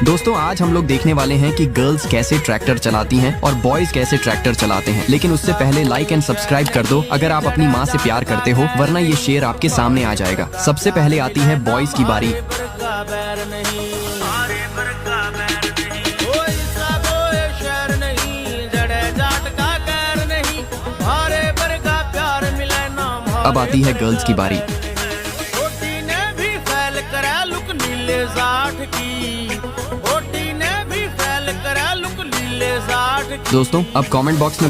दोस्तों आज हम लोग देखने वाले हैं कि गर्ल्स कैसे ट्रैक्टर चलाती हैं और बॉयज कैसे ट्रैक्टर चलाते हैं। लेकिन उससे पहले लाइक एंड सब्सक्राइब कर दो अगर आप अपनी माँ से प्यार करते हो, वरना ये शेर आपके सामने आ जाएगा। सबसे पहले आती है बॉयज की बारी। अब आती है गर्ल्स की बारी। दोस्तों अब कमेंट बॉक्स में